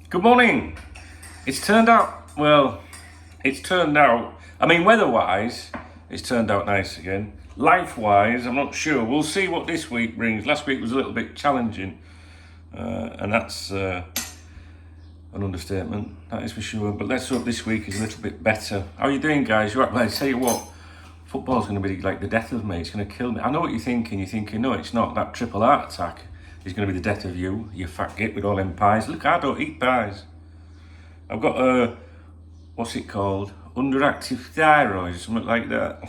Good morning. It's turned out, I mean, weather-wise, it's turned out nice again. Life-wise, I'm not sure. We'll see what this week brings. Last week was a little bit challenging, and that's an understatement, that is for sure. But let's hope this week is a little bit better. How are you doing, guys? You're right. Well, I tell you what, football's going to be like the death of me. It's going to kill me. I know what you're thinking. You're thinking, no, it's not. That triple heart attack is going to be the death of you fat git with all them pies. Look, I don't eat pies. I've got what's it called? Underactive thyroid, or something like that.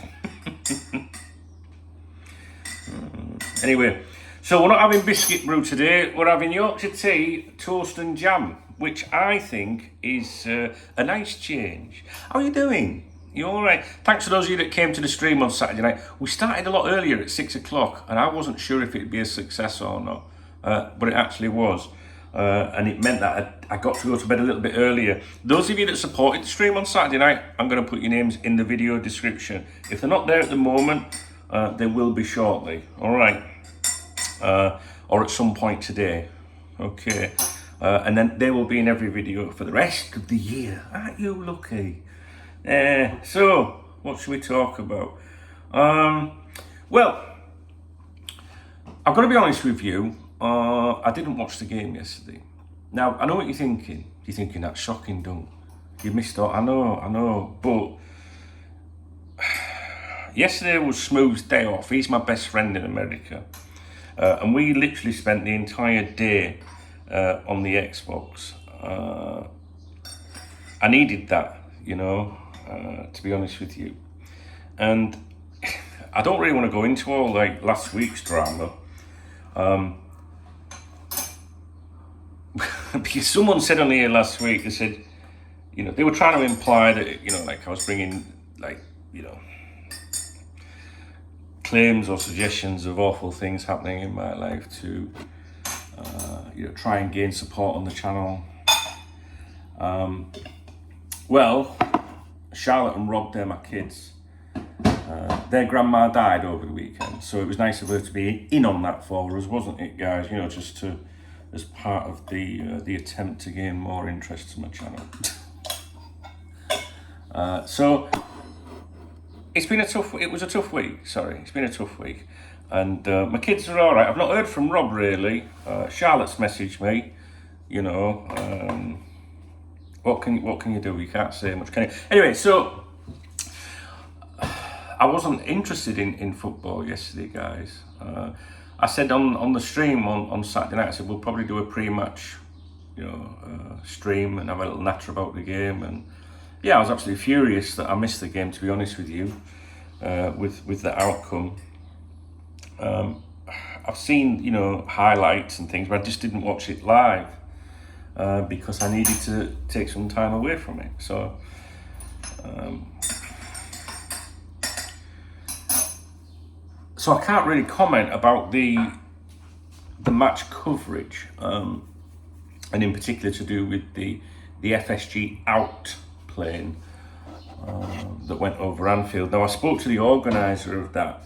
Anyway, so we're not having biscuit brew today. We're having Yorkshire tea, toast and jam, which I think is a nice change. How are you doing? You all right? Thanks to those of you that came to the stream on Saturday night. We started a lot earlier at 6 o'clock, and I wasn't sure if it'd be a success or not, but it actually was. And it meant that I got to go to bed a little bit earlier. Those of you that supported the stream on Saturday night, I'm going to put your names in the video description. If they're not there at the moment, they will be shortly. All right. Or at some point today. Okay. And then they will be in every video for the rest of the year. Aren't you lucky? So, what should we talk about? Well, I've got to be honest with you. I didn't watch the game yesterday. Now, I know what you're thinking. You're thinking that's shocking, don't you? Missed out. I know. But yesterday was Smooth's day off. He's my best friend in America. And we literally spent the entire day on the Xbox. I needed that, to be honest with you. And I don't really want to go into all like last week's drama. Because someone said on here last week, they said, they were trying to imply that, like I was bringing, claims or suggestions of awful things happening in my life to, try and gain support on the channel. Well, Charlotte and Rob, they're my kids. Their grandma died over the weekend, so it was nice of her to be in on that for us, wasn't it, guys? Just to, as part of the attempt to gain more interest to my channel. So it was a tough week. It's been a tough week, and my kids are all right. I've not heard from Rob really. Charlotte's messaged me. What can you do? You can't say much, can you? Anyway, so I wasn't interested in football yesterday, guys. I said on the stream on Saturday night, I said we'll probably do a pre-match, stream and have a little natter about the game. And yeah, I was absolutely furious that I missed the game, to be honest with you, with the outcome. I've seen, highlights and things, but I just didn't watch it live because I needed to take some time away from it. So, So I can't really comment about the match coverage, and in particular to do with the FSG out plane that went over Anfield. Now I spoke to the organiser of that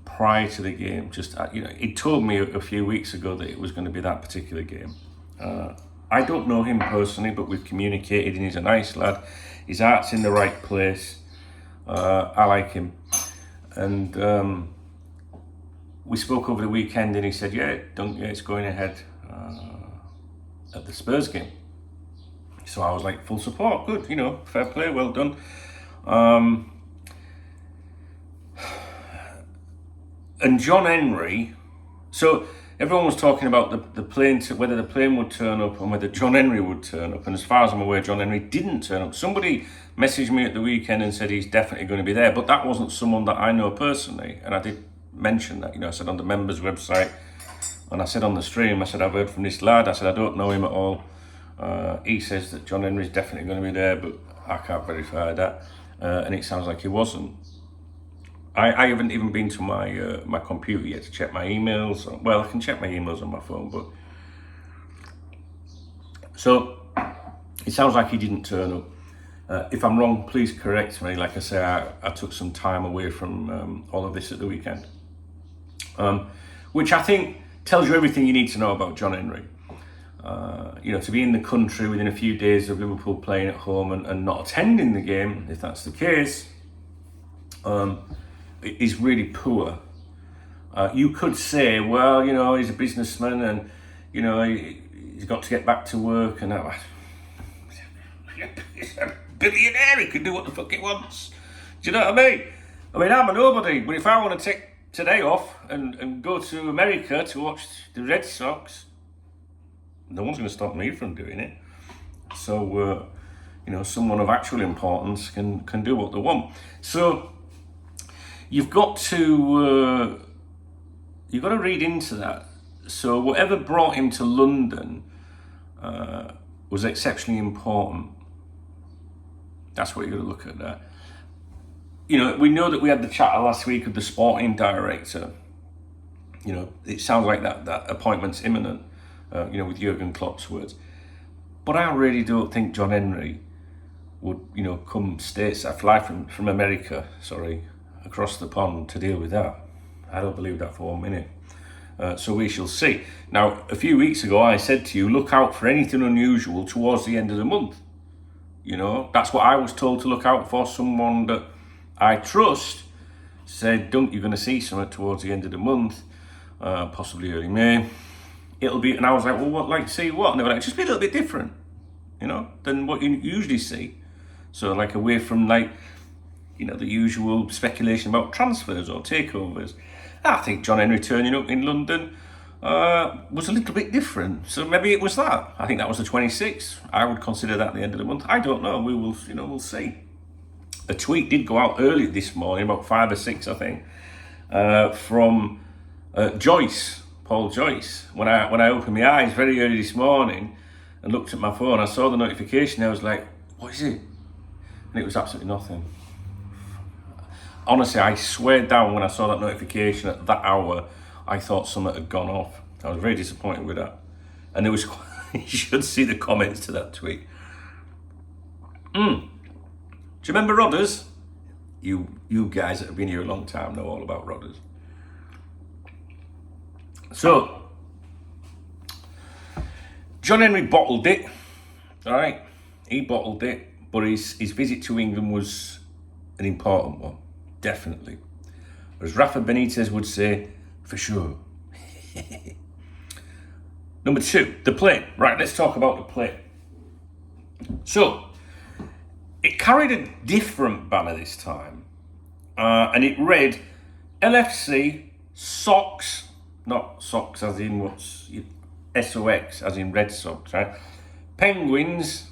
prior to the game. He told me a few weeks ago that it was going to be that particular game. I don't know him personally, but we've communicated, and he's a nice lad. His heart's in the right place. I like him. And we spoke over the weekend, and he said, yeah, it's going ahead at the Spurs game. So I was like, full support, good, fair play, well done. And John Henry, so everyone was talking about the plane, whether the plane would turn up and whether John Henry would turn up. And as far as I'm aware, John Henry didn't turn up. Somebody messaged me at the weekend and said he's definitely going to be there, but that wasn't someone that I know personally. And I did mention that, I said on the members website, and I said on the stream, I said, I've heard from this lad. I said, I don't know him at all. He says that John Henry's definitely going to be there, but I can't verify that. And it sounds like he wasn't. I haven't even been to my computer yet to check my emails. Well, I can check my emails on my phone, but so it sounds like he didn't turn up. If I'm wrong, please correct me. Like I say, I took some time away from all of this at the weekend, which I think tells you everything you need to know about John Henry. to be in the country within a few days of Liverpool playing at home and not attending the game, if that's the case, is really poor. You could say, well, he's a businessman and, he's got to get back to work and that. He's a billionaire, he can do what the fuck he wants. Do you know what I mean? I'm a nobody, but if I want to take today off and go to America to watch the Red Sox, no one's going to stop me from doing it. So, someone of actual importance can do what they want. So, you've got to read into that. So, whatever brought him to London was exceptionally important. That's what you've got to look at there. We know that we had the chat last week of the sporting director. It sounds like that appointment's imminent. With Jurgen Klopp's words. But I really don't think John Henry would, come fly from America, across the pond to deal with that. I don't believe that for 1 minute. So we shall see. Now, a few weeks ago, I said to you, look out for anything unusual towards the end of the month. That's what I was told to look out for. Someone that I trust said, you're going to see something towards the end of the month, possibly early May. It'll be, and I was like, well, what, see what? And they were like, just be a little bit different, than what you usually see. So, away from, the usual speculation about transfers or takeovers. I think John Henry turning up in London was a little bit different. So maybe it was that. I think that was the 26th. I would consider that the end of the month. I don't know. We will, we'll see. A tweet did go out early this morning, about 5 or 6, I think, from Paul Joyce. When I opened my eyes very early this morning and looked at my phone, I saw the notification. I was like, what is it? And it was absolutely nothing. Honestly, I swear down when I saw that notification at that hour, I thought something had gone off. I was very disappointed with that. And there was, you should see the comments to that tweet. Do you remember Rodders? You guys that have been here a long time know all about Rodders. So, John Henry bottled it, all right? He bottled it, but his visit to England was an important one, definitely. As Rafa Benitez would say, for sure. Number 2, the plane. Right, let's talk about the plane. So, it carried a different banner this time, and it read, LFC Socks. Not socks as in what's SOX as in Red Sox, right? Penguins,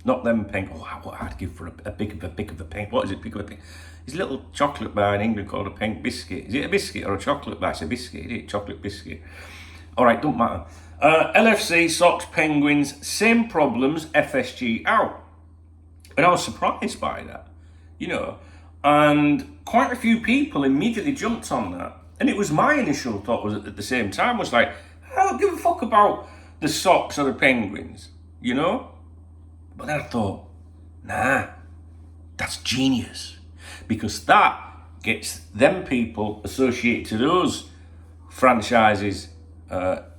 not them penguins. Oh, what I'd give for a big of a penguin. What is it? Big of a penguin? It's a little chocolate bar in England called a pink biscuit. Is it a biscuit or a chocolate bar? It's a biscuit, is it? Chocolate biscuit. All right, don't matter. LFC, Sox, Penguins, same problems, FSG out. And I was surprised by that, and quite a few people immediately jumped on that. And it was my initial thought was at the same time was like, I don't give a fuck about the Sox or the Penguins, But then I thought, nah, that's genius. Because that gets them people associated to those franchises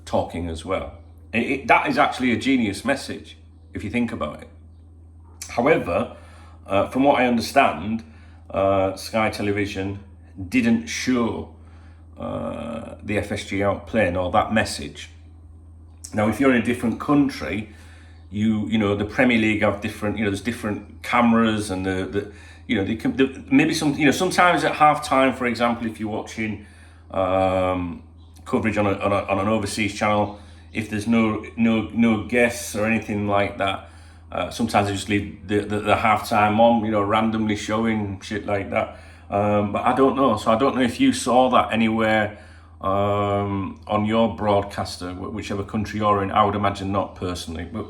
talking as well. That is actually a genius message, if you think about it. However, from what I understand, Sky Television didn't show the FSG out plane or that message. Now, if you're in a different country, the Premier League have different, there's different cameras and maybe sometimes at half time, for example, if you're watching coverage on an overseas channel, if there's no guests or anything like that, sometimes they just leave the half time on, randomly showing shit like that. But I don't know. So I don't know if you saw that anywhere on your broadcaster, whichever country you're in. I would imagine not personally. But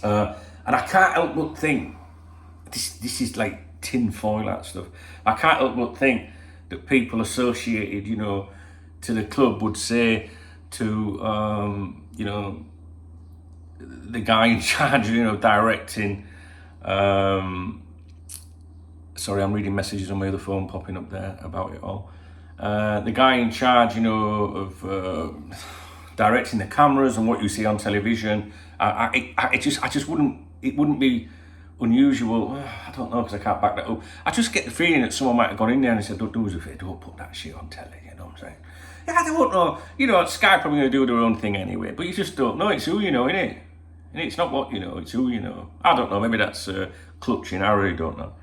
and I can't help but think, this is like tin foil, that stuff. I can't help but think that people associated, to the club would say to, the guy in charge, directing, sorry, I'm reading messages on my other phone popping up there about it all. The guy in charge, of directing the cameras and what you see on television. It just wouldn't be unusual. I don't know, because I can't back that up. I just get the feeling that someone might have gone in there and said, don't do us a favour, don't put that shit on telly, you know what I'm saying? Yeah, I don't know. You know, Sky probably going to do their own thing anyway, but you just don't know. It's who you know, innit? And it's not what you know, it's who you know. I don't know, maybe that's clutching, I really don't know.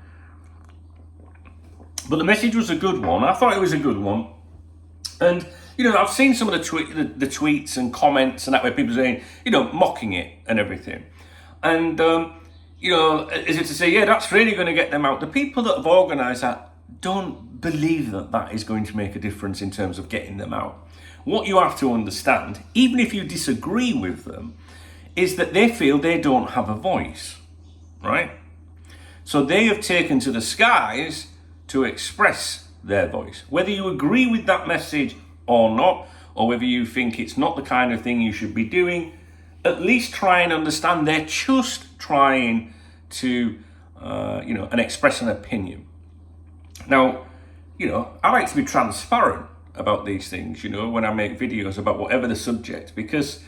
But the message was a good one. I thought it was a good one. And, you know, I've seen some of the tweets and comments and that way, people saying, you know, mocking it and everything. And, you know, is it to say, yeah, that's really going to get them out? The people that have organised that don't believe that that is going to make a difference in terms of getting them out. What you have to understand, even if you disagree with them, is that they feel they don't have a voice, right? So they have taken to the skies to express their voice. Whether you agree with that message or not, or whether you think it's not the kind of thing you should be doing, at least try and understand they're just trying to, you know, and express an opinion. Now, you know, I like to be transparent about these things, you know, when I make videos about whatever the subject, because,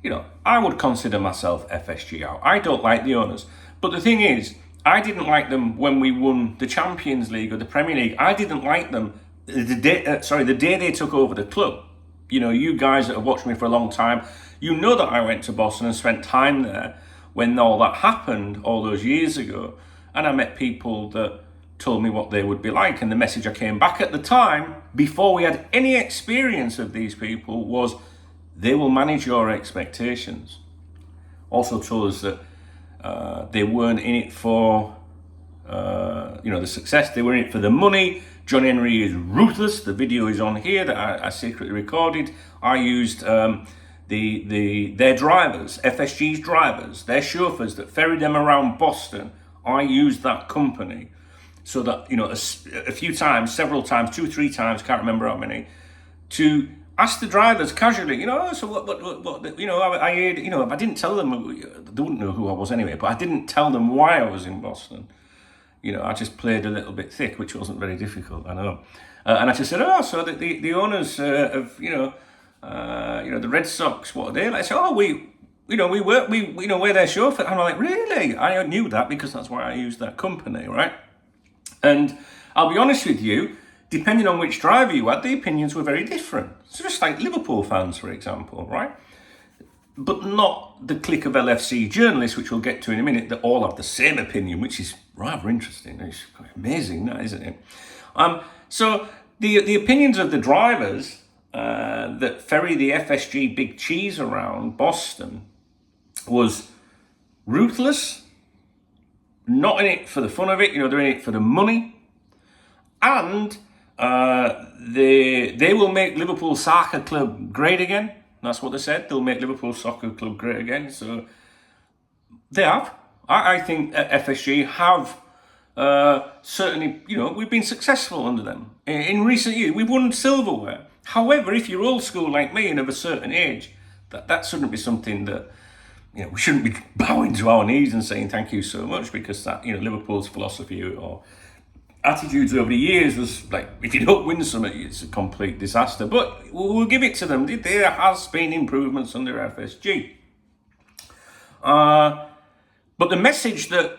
you know, I would consider myself FSG out. I don't like the owners. But the thing is, I didn't like them when we won the Champions League or the Premier League. I didn't like them the day they took over the club. You know, you guys that have watched me for a long time, you know that I went to Boston and spent time there when all that happened all those years ago. And I met people that told me what they would be like. And the message I came back at the time, before we had any experience of these people, was they will manage your expectations. Also told us that they weren't in it for, you know, the success. They were in it for the money. John Henry is ruthless. The video is on here that I secretly recorded. I used their drivers, FSG's drivers, their chauffeurs that ferried them around Boston. I used that company so that, you know, a few times, several times, 2 or 3 times, can't remember how many, to ask the drivers casually, you know, so what you know, I heard, you know, I didn't tell them, they wouldn't know who I was anyway, but I didn't tell them why I was in Boston. You know, I just played a little bit thick, which wasn't very difficult, I know. And I just said, oh, so the owners of, you know, the Red Sox, what are they like? I said, oh, we're their chauffeur. And I'm like, really? I knew that because that's why I used that company, right? And I'll be honest with you, depending on which driver you had, the opinions were very different. So just like Liverpool fans, for example, right? But not the clique of LFC journalists, which we'll get to in a minute, that all have the same opinion, which is rather interesting. It's amazing, that, isn't it? So the opinions of the drivers that ferry the FSG Big Cheese around Boston was ruthless, not in it for the fun of it, you know, they're in it for the money, and they will make Liverpool Soccer Club great again. That's what they said. They'll make Liverpool Soccer Club great again. So they have. I think FSG have certainly, you know, we've been successful under them. In recent years, we've won silverware. However, if you're old school like me and of a certain age, that shouldn't be something that, you know, we shouldn't be bowing to our knees and saying thank you so much, because that, you know, Liverpool's philosophy or attitudes over the years was like, if you don't win something, it's a complete disaster. But we'll give it to them. There has been improvements under FSG. But the message that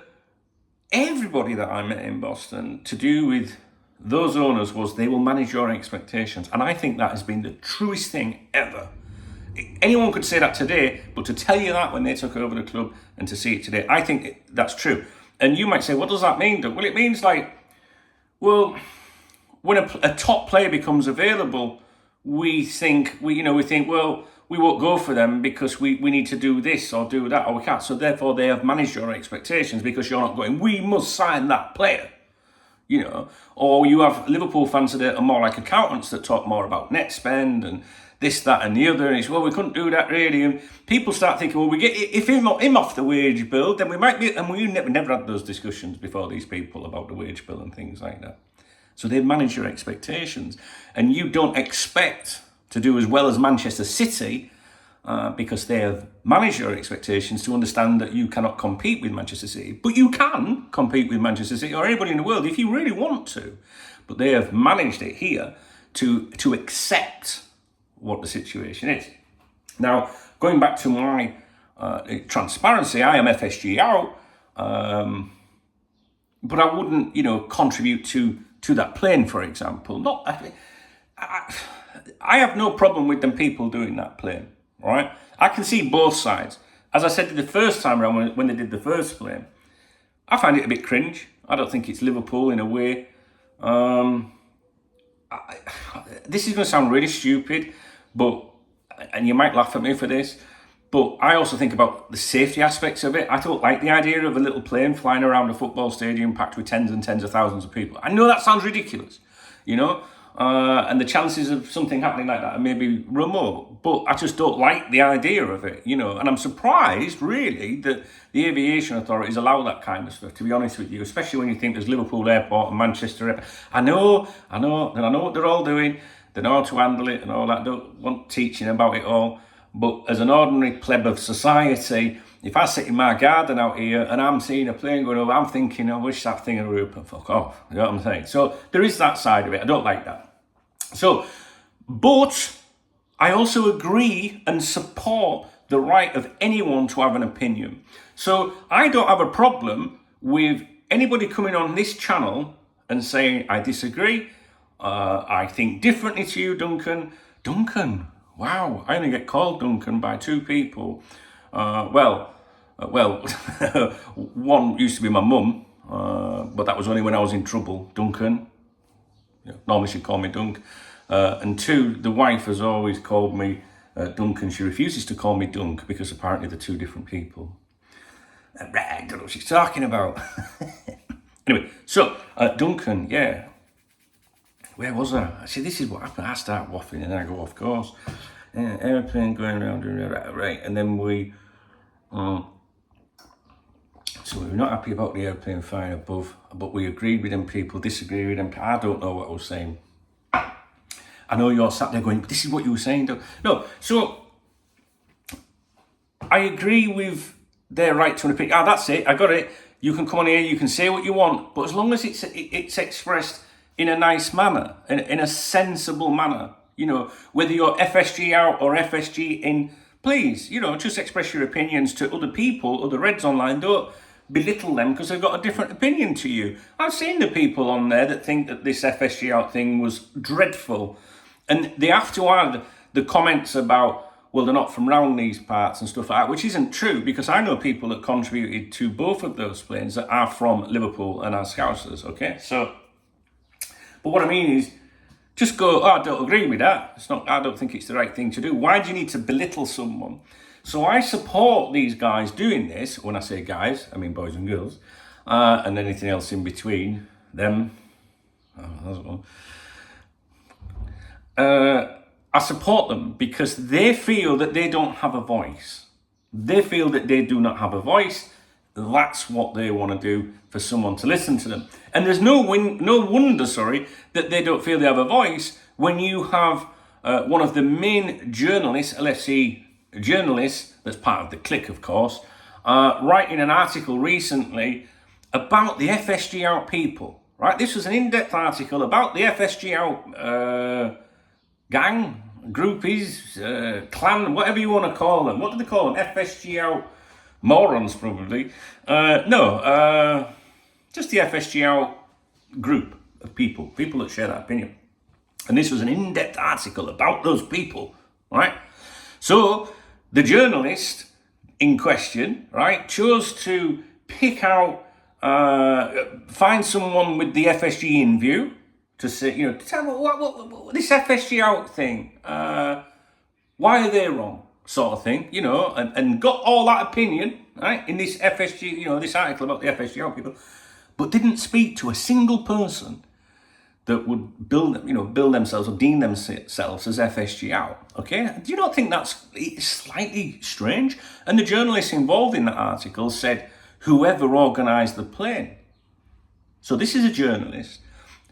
everybody that I met in Boston to do with those owners was they will manage your expectations. And I think that has been the truest thing ever. Anyone could say that today, but to tell you that when they took over the club and to see it today, I think that's true. And you might say, what does that mean? Well, it means like, well, when a top player becomes available, we think, well, we won't go for them because we need to do this or do that, or we can't. So therefore, they have managed your expectations because you're not going, we must sign that player, you know. Or you have Liverpool fans that are more like accountants that talk more about net spend and this, that, and the other. And it's, well, we couldn't do that really. And people start thinking, well, we get if him off the wage bill, then we might be. And we never had those discussions before, these people, about the wage bill and things like that. So they manage your expectations, and you don't expect to do as well as Manchester City because they have managed your expectations, to understand that you cannot compete with Manchester City. But you can compete with Manchester City or anybody in the world if you really want to. But they have managed it here to accept what the situation is. Now, going back to my transparency, I am FSG out, but I wouldn't, contribute to that plane, for example. I have no problem with them people doing that plane, right? I can see both sides. As I said the first time around when they did the first plane, I find it a bit cringe. I don't think it's Liverpool in a way. This is going to sound really stupid, and you might laugh at me for this, but I also think about the safety aspects of it. I don't like the idea of a little plane flying around a football stadium packed with tens and tens of thousands of people. I know that sounds ridiculous, and the chances of something happening like that are maybe remote, but I just don't like the idea of it, and I'm surprised, really, that the aviation authorities allow that kind of stuff, to be honest with you, especially when you think there's Liverpool Airport and Manchester Airport. I know what they're all doing, they know how to handle it and all that, don't want teaching about it all, but as an ordinary pleb of society, if I sit in my garden out here and I'm seeing a plane going over, I'm thinking, I wish that thing would open, fuck off, you know what I'm saying? So there is that side of it, I don't like that. But I also agree and support the right of anyone to have an opinion. So I don't have a problem with anybody coming on this channel and saying, I disagree, I think differently to you, Duncan. Duncan, wow, I only get called Duncan by two people. Well, one used to be my mum, but that was only when I was in trouble, Duncan. Normally she'd call me Dunk. And two, the wife has always called me Duncan. She refuses to call me Dunk because apparently they're two different people. I don't know what she's talking about. Anyway, so Duncan, yeah. Where was I? See, this is what happened. I start waffling and then I go off course. Airplane going around, right. And then so we were not happy about the airplane flying above, but we agreed with them people, disagreed with them. I don't know what I was saying. I know you're sat there going, this is what you were saying. No, so I agree with their right to an opinion. That's it, I got it. You can come on here, you can say what you want, but as long as it's expressed in a nice manner, in a sensible manner, whether you're FSG out or FSG in, please, just express your opinions to other people, other Reds online. Don't belittle them because they've got a different opinion to you. I've seen the people on there that think that this FSG out thing was dreadful. And they have to add the comments about, well, they're not from round these parts and stuff like that, which isn't true because I know people that contributed to both of those planes that are from Liverpool and are Scousers, okay? So, but what I mean is, just go, I don't agree with that. I don't think it's the right thing to do. Why do you need to belittle someone? So I support these guys doing this. When I say guys, I mean boys and girls, and anything else in between them. I support them because they feel that they don't have a voice. They feel that they do not have a voice. That's what they want to do for someone to listen to them. And there's no wonder, that they don't feel they have a voice when you have one of the main journalists, LFC journalists, that's part of the clique, of course, writing an article recently about the FSG out people, right? This was an in-depth article about the FSG out gang, groupies, clan, whatever you want to call them. What do they call them? FSG out morons, probably. Just the FSG out group of people that share that opinion. And this was an in-depth article about those people, right? So the journalist in question, right, chose to pick out, find someone with the FSG in view to say, to tell them what this FSG out thing, why are they wrong, sort of thing, and got all that opinion, right, in this FSG, this article about the FSG out people, but didn't speak to a single person that would build themselves or deem themselves as FSG out, okay? Do you not think that's slightly strange? And the journalist involved in that article said, whoever organised the plane. So this is a journalist.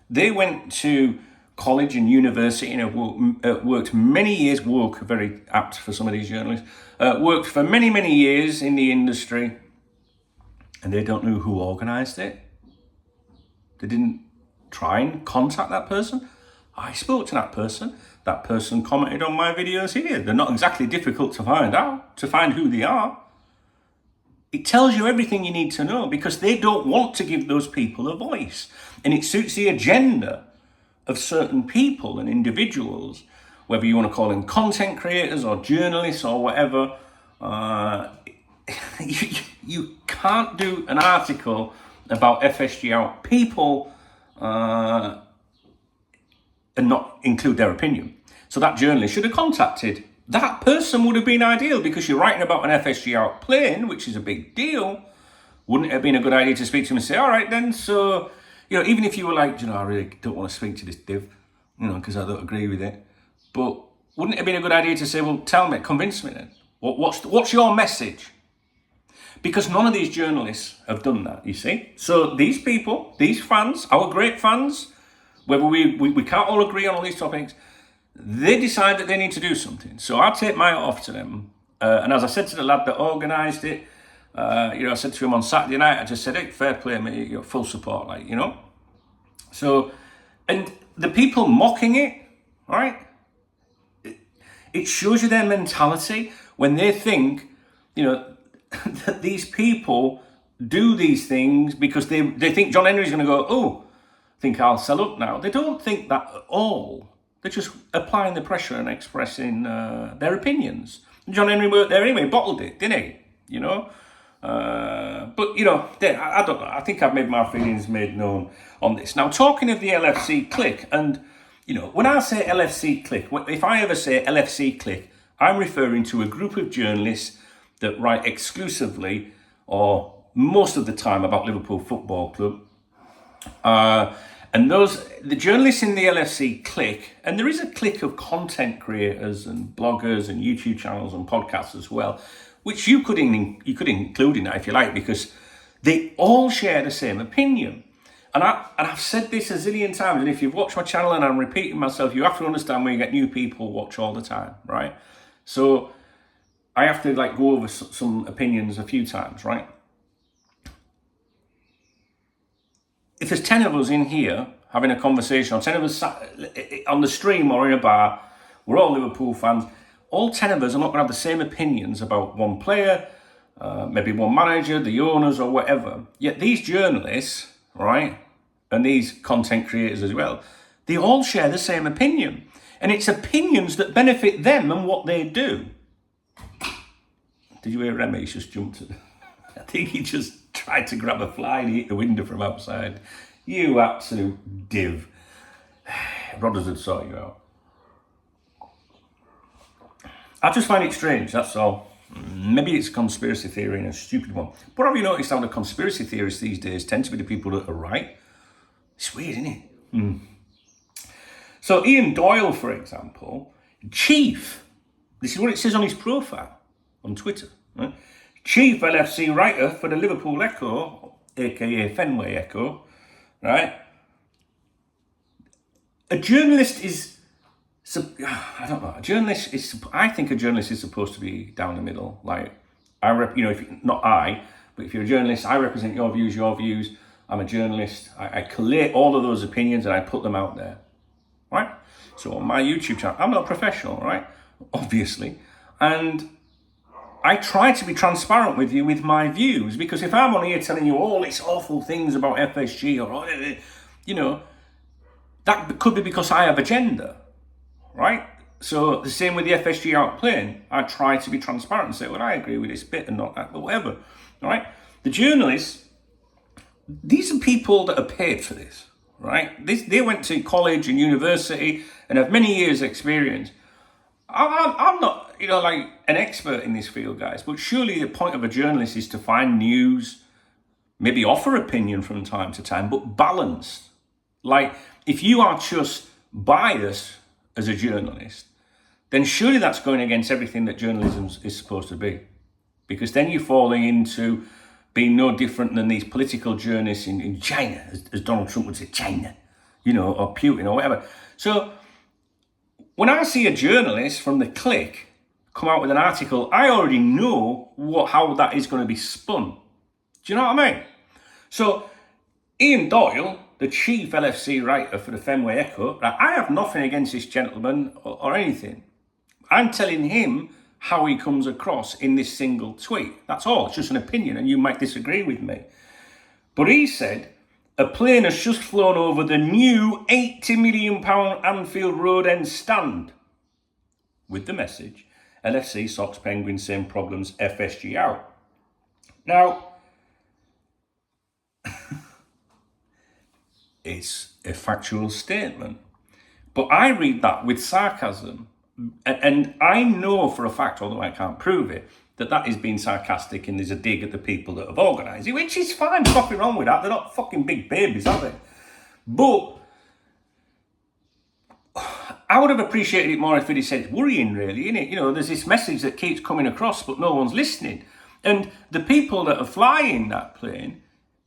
They went to college and university and worked many years, very apt for some of these journalists, worked for many, many years in the industry, and they don't know who organised it. They didn't try and contact that person. I spoke to that person. That person commented on my videos here. They're not exactly difficult to find who they are. It tells you everything you need to know because they don't want to give those people a voice. And it suits the agenda of certain people and individuals, whether you want to call them content creators or journalists or whatever. You can't do an article about FSG out people and not include their opinion. So that journalist should have contacted. That person would have been ideal because you're writing about an FSG out plane, which is a big deal. Wouldn't it have been a good idea to speak to him and say, all right then, so, even if you were like, I really don't want to speak to this div, because I don't agree with it. But wouldn't it have been a good idea to say, well, tell me, convince me then. What's your message? Because none of these journalists have done that, you see. So these people, these fans, our great fans, whether we can't all agree on all these topics, they decide that they need to do something. So I take my hat off to them. And as I said to the lad that organised it, I said to him on Saturday night, I just said, hey, fair play, mate, you're full support, So, and the people mocking it, right? It shows you their mentality when they think, that these people do these things because they think John Henry's going to go, oh, I think I'll sell up now. They don't think that at all. They're just applying the pressure and expressing their opinions. John Henry worked there anyway, bottled it, didn't he? But, I don't know. I think I've made my feelings made known on this. Now, talking of the LFC clique, and, when I say LFC clique, if I ever say LFC clique, I'm referring to a group of journalists that write exclusively or most of the time about Liverpool Football Club. And the journalists in the LFC clique, and there is a clique of content creators and bloggers and YouTube channels and podcasts as well, which you could include in that if you like, because they all share the same opinion. And I've said this a zillion times, and if you've watched my channel and I'm repeating myself, you have to understand when you get new people watch all the time, right? So I have to go over some opinions a few times, right? If there's 10 of us in here having a conversation, or 10 of us sat on the stream or in a bar, we're all Liverpool fans, all 10 of us are not going to have the same opinions about one player, maybe one manager, the owners or whatever. Yet these journalists, right, and these content creators as well, they all share the same opinion. And it's opinions that benefit them and what they do. Did you hear Rennebech just jumped at? I think he just tried to grab a fly and hit the window from outside. You absolute div. Rodders would sort you out. I just find it strange, that's all. Maybe it's a conspiracy theory and a stupid one. But have you noticed how the conspiracy theorists these days tend to be the people that are right? It's weird, isn't it? So Ian Doyle, for example, chief, this is what it says on his profile on Twitter, right? Chief LFC writer for the Liverpool Echo, aka Finlay Echo, right? A journalist is, I don't know, I think a journalist is supposed to be down the middle. But if you're a journalist, I represent your views. I'm a journalist. I collate all of those opinions and I put them out there, right? So on my YouTube channel, I'm not a professional, right? Obviously. And I try to be transparent with you with my views, because if I'm on here telling you all these awful things about FSG or, that could be because I have agenda, right? So the same with the FSG out playing. I try to be transparent and say, well, I agree with this bit and not that, but whatever, all right? The journalists, these are people that are paid for this, right? They went to college and university and have many years experience. I'm not, an expert in this field, guys, but surely the point of a journalist is to find news, maybe offer opinion from time to time, but balanced. If you are just biased as a journalist, then surely that's going against everything that journalism is supposed to be. Because then you're falling into being no different than these political journalists in China, as Donald Trump would say, China, or Putin or whatever. So when I see a journalist from the clique come out with an article, I already know how that is going to be spun. Do you know what I mean? So Ian Doyle, the chief LFC writer for the Fenway Echo, right, I have nothing against this gentleman or anything. I'm telling him how he comes across in this single tweet. That's all. It's just an opinion, and you might disagree with me. But he said, a plane has just flown over the new £80 million Anfield Road End stand with the message, LFC, Sox, Penguins, same problems, FSG out. Now, it's a factual statement, but I read that with sarcasm, and I know for a fact, although I can't prove it, that is being sarcastic and there's a dig at the people that have organised it, which is fine, there's nothing wrong with that. They're not fucking big babies, are they? But I would have appreciated it more if it had said worrying, really, innit? You know, there's this message that keeps coming across, but no one's listening. And the people that are flying that plane,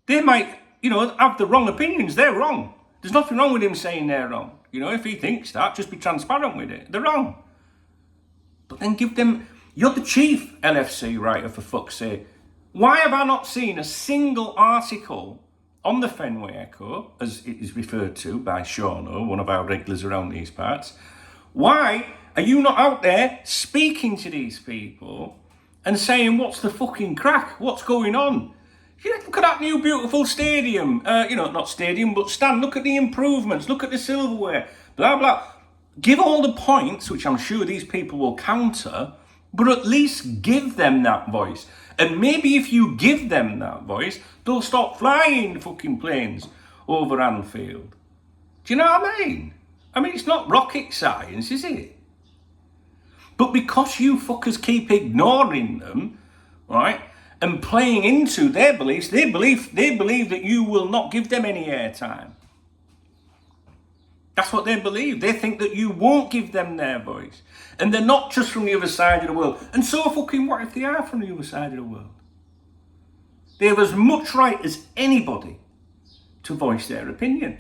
they might, you know, have the wrong opinions. They're wrong. There's nothing wrong with him saying they're wrong. You know, if he thinks that, just be transparent with it. They're wrong. But then give them... You're the chief LFC writer, for fuck's sake. Why have I not seen a single article on the Fenway Echo, as it is referred to by Seano, one of our regulars around these parts? Why are you not out there speaking to these people and saying, what's the fucking crack? What's going on? You look at that new beautiful stadium. You know, not stadium, but stand. Look at the improvements. Look at the silverware. Blah, blah. Give all the points, which I'm sure these people will counter, but at least give them that voice. And maybe if you give them that voice, they'll stop flying fucking planes over Anfield. Do you know what I mean? I mean, it's not rocket science, is it? But because you fuckers keep ignoring them, right, and playing into their beliefs, they believe that you will not give them any airtime. That's what they believe. They think that you won't give them their voice. And they're not just from the other side of the world. And so fucking what if they are from the other side of the world? They have as much right as anybody to voice their opinion.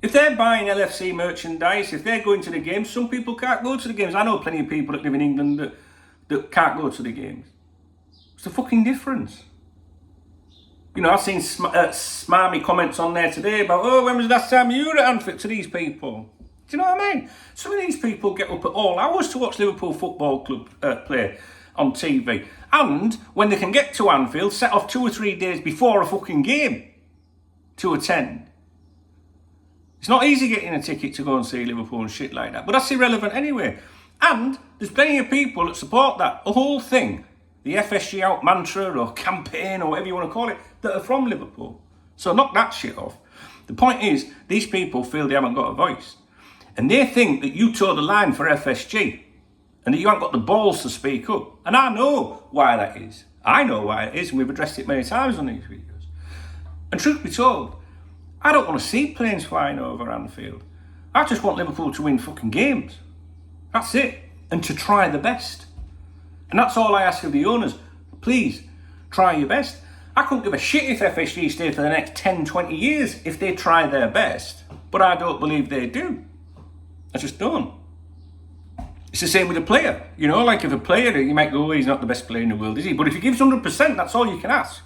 If they're buying LFC merchandise, if they're going to the games, some people can't go to the games. I know plenty of people that live in England that can't go to the games. It's the fucking difference. You know, I've seen smarmy comments on there today about, oh, when was the last time you were at Anfield, to these people? Do you know what I mean? Some of these people get up at all hours to watch Liverpool Football Club play on TV. And when they can get to Anfield, set off 2 or 3 days before a fucking game to attend. It's not easy getting a ticket to go and see Liverpool and shit like that. But that's irrelevant anyway. And there's plenty of people that support that. The whole thing. The FSG out mantra or campaign or whatever you want to call it, that are from Liverpool. So knock that shit off. The point is, these people feel they haven't got a voice. And they think that you toe the line for FSG and that you haven't got the balls to speak up. And I know why that is. I know why it is, and we've addressed it many times on these videos. And truth be told, I don't want to see planes flying over Anfield. I just want Liverpool to win fucking games. That's it. And to try the best. And that's all I ask of the owners. Please, try your best. I couldn't give a shit if FSG stay for the next 10, 20 years if they try their best. But I don't believe they do. I just don't. It's the same with a player. You know, like if a player, you might go, oh, he's not the best player in the world, is he? But if he gives 100%, that's all you can ask.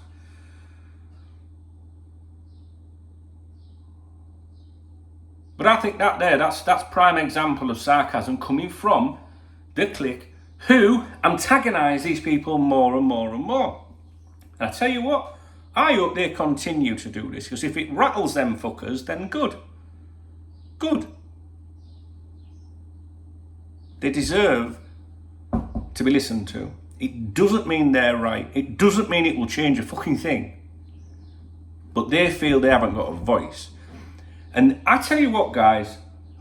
But I think that's prime example of sarcasm coming from the clique who antagonise these people more and more and more. And I tell you what, I hope they continue to do this, because if it rattles them fuckers, then good. Good. They deserve to be listened to. It doesn't mean they're right. It doesn't mean it will change a fucking thing. But they feel they haven't got a voice. And I tell you what, guys,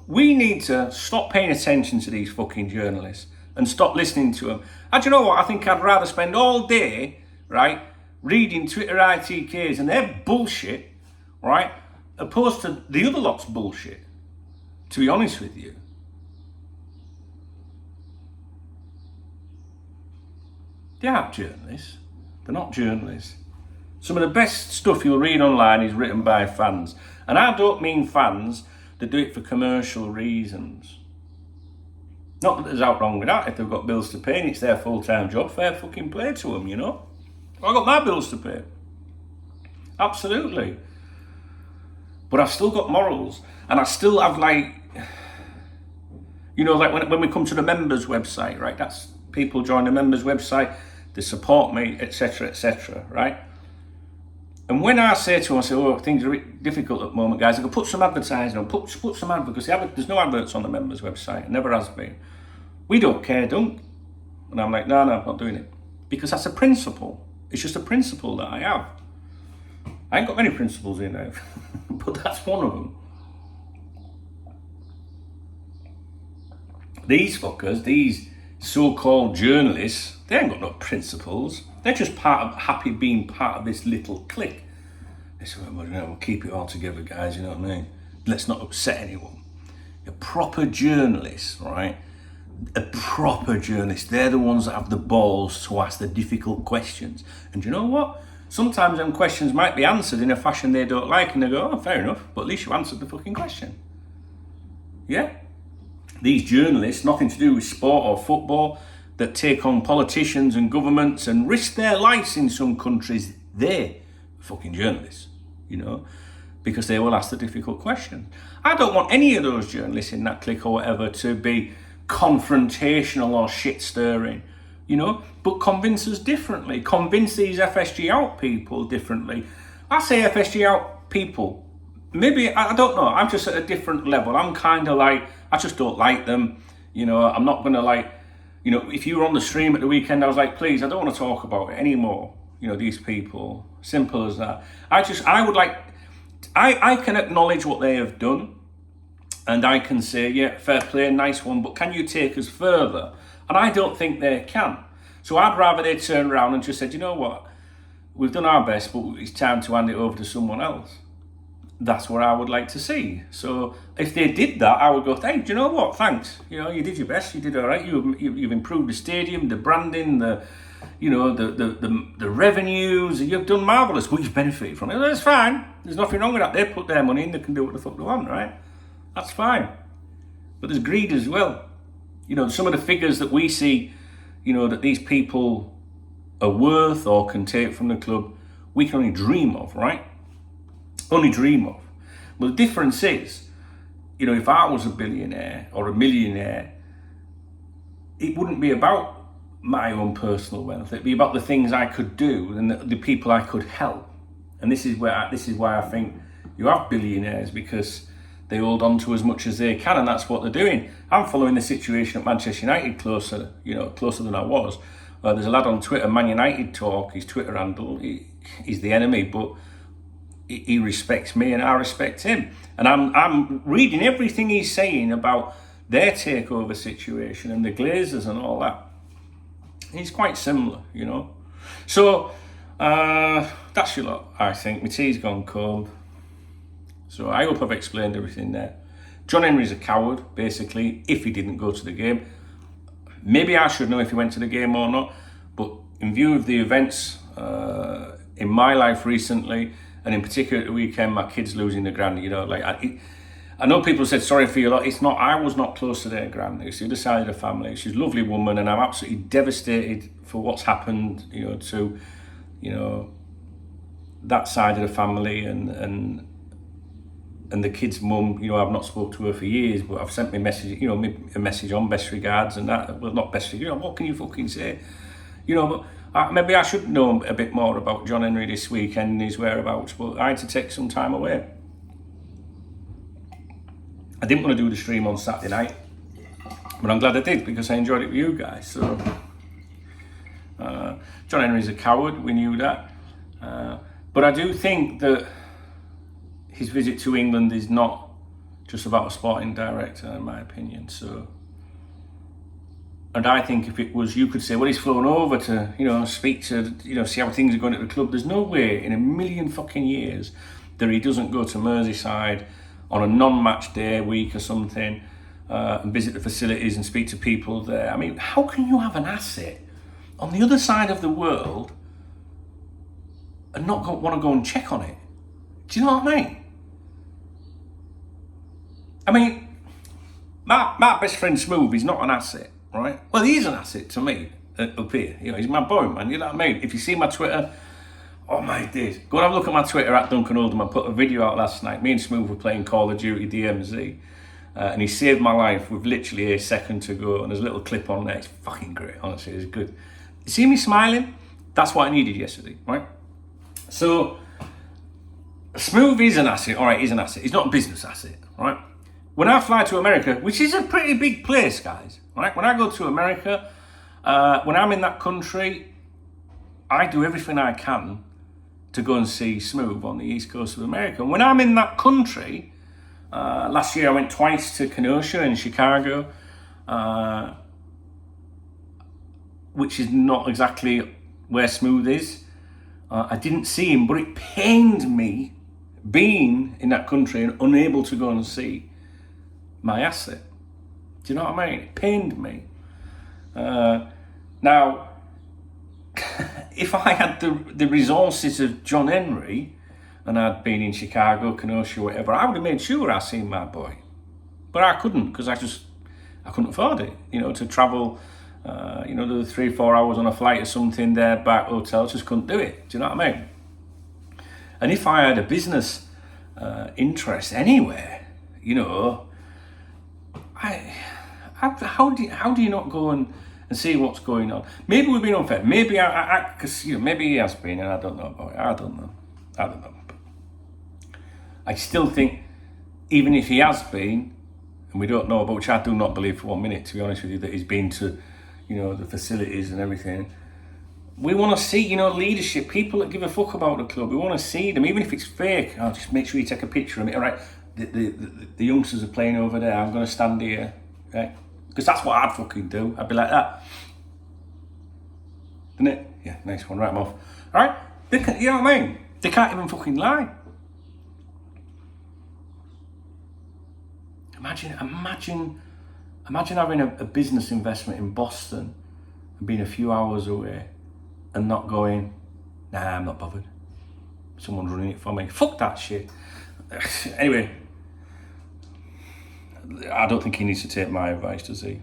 we need to stop paying attention to these fucking journalists and stop listening to them. And do you know what? I think I'd rather spend all day, right, reading Twitter ITKs and their bullshit, right, opposed to the other lot's bullshit, to be honest with you. They aren't journalists. They're not journalists. Some of the best stuff you'll read online is written by fans. And I don't mean fans that do it for commercial reasons. Not that there's out wrong with that. If they've got bills to pay and it's their full-time job, fair fucking play to them, you know. I've got my bills to pay. Absolutely. but I've still got morals, and I still have like, you know, like when we come to the members website, right? That's people join the members website, they support me, etc., right? And when I say to them, I say, oh, things are difficult at the moment, guys, I go put some advertising on, put some adverts, because there's no adverts on the members website, it never has been. We don't care, don't. And I'm like, no, I'm not doing it. Because that's a principle. It's just a principle that I have. I ain't got many principles in there, but that's one of them. These fuckers, these so-called journalists, they ain't got no principles. They're just happy being part of this little clique. They say, well, we'll keep it all together, guys, you know what I mean? Let's not upset anyone. A proper journalist, right? A proper journalist, they're the ones that have the balls to ask the difficult questions. And you know what? Sometimes them questions might be answered in a fashion they don't like, and they go, oh, fair enough, but at least you answered the fucking question. Yeah? These journalists, nothing to do with sport or football, that take on politicians and governments and risk their lives in some countries, they're fucking journalists, you know, because they will ask the difficult question. I don't want any of those journalists in that clique or whatever to be confrontational or shit stirring, you know, but convince us differently. Convince these FSG out people differently. I say FSG out people. Maybe, I don't know, I'm just at a different level. I'm kind of like, I just don't like them. You know, I'm not going to like, you know, if you were on the stream at the weekend, I was like, please, I don't want to talk about it anymore. You know, these people, simple as that. I would like, I can acknowledge what they have done. And I can say, yeah, fair play, nice one, but can you take us further? And I don't think they can. So I'd rather they turn around and just said, you know what, we've done our best, but it's time to hand it over to someone else. That's what I would like to see. So if they did that, I would go, hey, do you know what, thanks. You know, you did your best, you did all right. You've improved the stadium, the branding, the revenues, you've done marvellous, but you've benefited from it. That's fine. There's nothing wrong with that. They put their money in, they can do what the fuck they want, right? That's fine. But there's greed as well. You know, some of the figures that we see, you know, that these people are worth or can take from the club, we can only dream of, right? Only dream of. Well, the difference is, you know, if I was a billionaire or a millionaire, it wouldn't be about my own personal wealth. It'd be about the things I could do and the people I could help. And this is why I think you have billionaires, because they hold on to as much as they can, and that's what they're doing. I'm following the situation at Manchester United closer than I was. There's a lad on Twitter, Man United Talk, his Twitter handle, he's the enemy, but he respects me and I respect him. And I'm reading everything he's saying about their takeover situation and the Glazers and all that. He's quite similar, you know. So, that's your lot, I think. My tea's gone cold. So I hope I've explained everything there. John Henry's a coward, basically, if he didn't go to the game. Maybe I should know if he went to the game or not, but in view of the events in my life recently, and in particular at the weekend, my kids losing the grand, you know, like I know people said sorry for your lot. It's not, I was not close to their grand. It's the other side of the family. She's a lovely woman, and I'm absolutely devastated for what's happened, you know, to, you know, that side of the family and the kid's mum. You know, I've not spoke to her for years, but I've sent me a message, you know, a message on best regards and that. Well, not best regards, you know, what can you fucking say? You know, but maybe I should know a bit more about John Henry this weekend and his whereabouts, but I had to take some time away. I didn't want to do the stream on Saturday night, but I'm glad I did, because I enjoyed it with you guys. So, John Henry's a coward, we knew that. But I do think that his visit to England is not just about a sporting director, in my opinion. So, and I think if it was, you could say, well, he's flown over to, you know, speak to, you know, see how things are going at the club. There's no way in a million fucking years that he doesn't go to Merseyside on a non-match day, week or something, and visit the facilities and speak to people there. I mean, how can you have an asset on the other side of the world and not want to go and check on it? Do you know what I mean? I mean, my best friend Smooth is not an asset, right? Well, he's an asset to me up here. You know, he's my boy, man. You know what I mean? If you see my Twitter, Oh my days. Go and have a look at my Twitter at Duncan Oldham. I put a video out last night. Me and Smooth were playing Call of Duty DMZ. And he saved my life with literally a second to go. And there's a little clip on there. It's fucking great, honestly. It's good. You see me smiling? That's what I needed yesterday, right? So, Smooth is an asset. All right, he's an asset. He's not a business asset, right? When I fly to America, which is a pretty big place, guys, right? When I go to America, when I'm in that country, I do everything I can to go and see Smooth on the east coast of America. And when I'm in that country, last year I went twice to Kenosha in Chicago, which is not exactly where Smooth is. I didn't see him, but it pained me being in that country and unable to go and see my asset. Do you know what I mean? It pained me. Now, if I had the resources of John Henry and I'd been in Chicago, Kenosha, whatever, I would have made sure I seen my boy. But I couldn't, because I couldn't afford it, to travel, the 3-4 hours on a flight or something there, back, hotel, just couldn't do it. Do you know what I mean? And if I had a business interest anywhere, how do you not go and see what's going on? Maybe we've been unfair. Maybe because maybe he has been, and I don't know about it. I don't know. But I still think, even if he has been, and we don't know about, which I do not believe for 1 minute, to be honest with you, that he's been to, the facilities and everything. We want to see, leadership, people that give a fuck about the club. We want to see them, even if it's fake. I'll just make sure you take a picture of it. All right, the youngsters are playing over there. I'm going to stand here, right? Because that's what I'd fucking do. I'd be like that. Isn't it? Yeah, nice one. Right, I'm off. All right? You know what I mean? They can't even fucking lie. Imagine having a business investment in Boston and being a few hours away and not going, nah, I'm not bothered. Someone's running it for me. Fuck that shit. Anyway, I don't think he needs to take my advice, does he?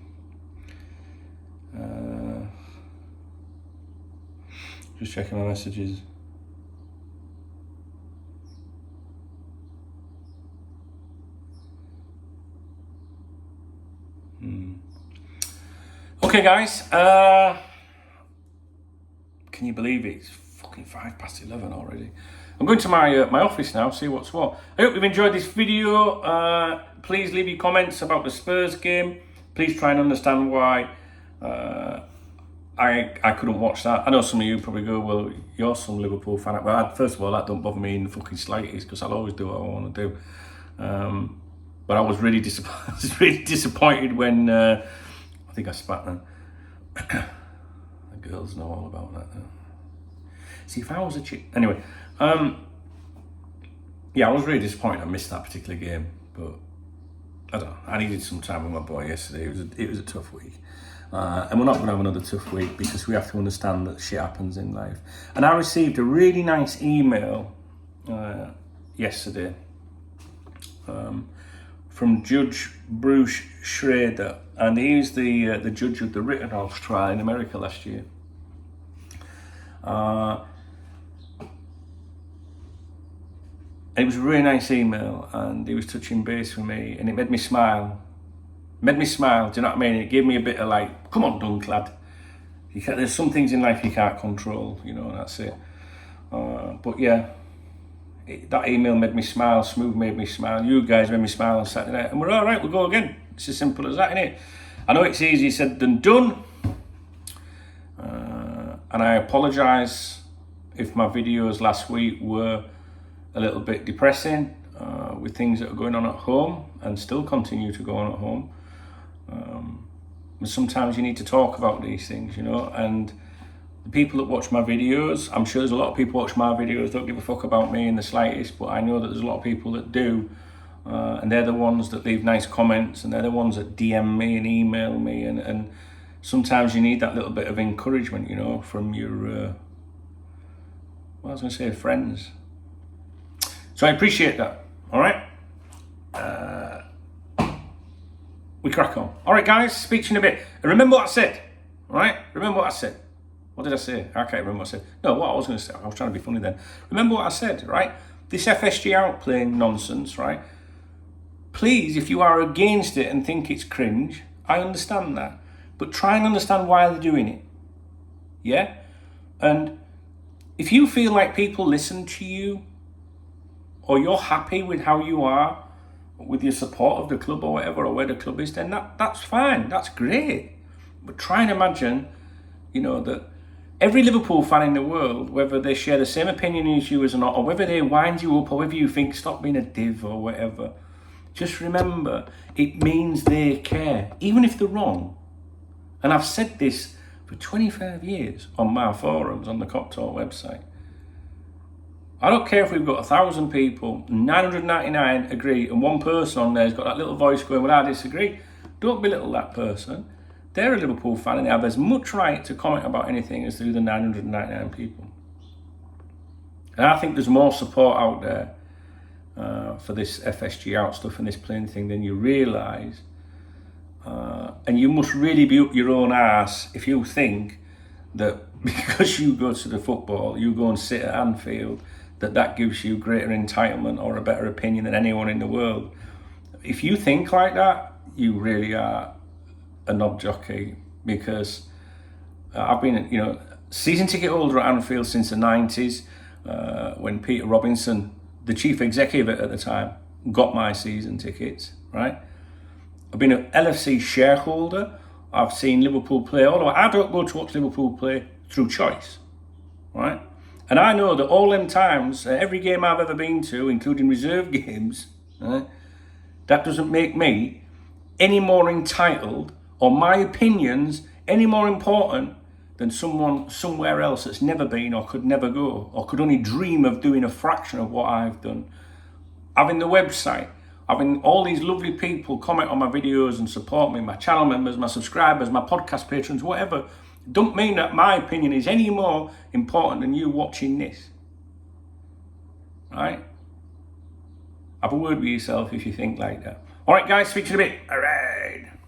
Just checking my messages. Okay, guys. Can you believe it? It's fucking 11 already. I'm going to my office now, see what's what. I hope you've enjoyed this video. Please leave your comments about the Spurs game. Please try and understand why I couldn't watch that. I know some of you probably go, well, you're some Liverpool fan. Well, first of all, that don't bother me in the fucking slightest, because I'll always do what I want to do. But I was really disappointed when I think I spat them. The girls know all about that. See, if I was a chick, anyway. Yeah, I was really disappointed I missed that particular game, but I don't know. I needed some time with my boy yesterday. It was a tough week. And we're not going to have another tough week, because we have to understand that shit happens in life. And I received a really nice email yesterday from Judge Bruce Schrader, and he was the judge of the Rittenhouse trial in America last year. It was a really nice email, and he was touching base with me, and it made me smile. Do you know what I mean? It gave me a bit of like, come on, dunk lad. There's some things in life you can't control, and that's it. But yeah, that email made me smile. Smooth made me smile. You guys made me smile on Saturday night, and we're all right. We'll go again. It's as simple as that, innit? I know it's easier said than done, and I apologise if my videos last week were a little bit depressing with things that are going on at home and still continue to go on at home. Sometimes you need to talk about these things, and the people that watch my videos, I'm sure there's a lot of people watch my videos, don't give a fuck about me in the slightest, but I know that there's a lot of people that do, and they're the ones that leave nice comments, and they're the ones that DM me and email me, and sometimes you need that little bit of encouragement, from your, I was going to say friends. So I appreciate that, all right? We crack on. All right, guys, speak to you in a bit. And remember what I said, all right? Remember what I said. What did I say? I can't remember what I said. No, what I was going to say, I was trying to be funny then. Remember what I said, right? This FSG outplaying nonsense, right? Please, if you are against it and think it's cringe, I understand that. But try and understand why they're doing it. Yeah? And if you feel like people listen to you, or you're happy with how you are, with your support of the club or whatever, or where the club is, then that's fine. That's great. But try and imagine, that every Liverpool fan in the world, whether they share the same opinion as you or not, or whether they wind you up, or whether you think stop being a div or whatever, just remember, it means they care, even if they're wrong. And I've said this for 25 years on my forums on the Cocktail website. I don't care if we've got 1,000 people, 999 agree, and one person on there's got that little voice going, well, I disagree. Don't belittle that person. They're a Liverpool fan and they have as much right to comment about anything as do the 999 people. And I think there's more support out there for this FSG out stuff and this playing thing than you realise. And you must really be up your own arse if you think that because you go to the football, you go and sit at Anfield, that gives you greater entitlement or a better opinion than anyone in the world. If you think like that, you really are a knob jockey, because I've been, season ticket holder at Anfield since the 90s, when Peter Robinson, the chief executive at the time, got my season tickets, right? I've been an LFC shareholder. I've seen Liverpool play, although I don't go to watch Liverpool play through choice, right? And I know that all them times, every game I've ever been to, including reserve games, right, that doesn't make me any more entitled, or my opinions any more important than someone somewhere else that's never been or could never go or could only dream of doing a fraction of what I've done. Having the website, having all these lovely people comment on my videos and support me, my channel members, my subscribers, my podcast patrons, whatever, don't mean that my opinion is any more important than you watching this. Right? Have a word with yourself if you think like that. All right, guys, speak to you in a bit. All right.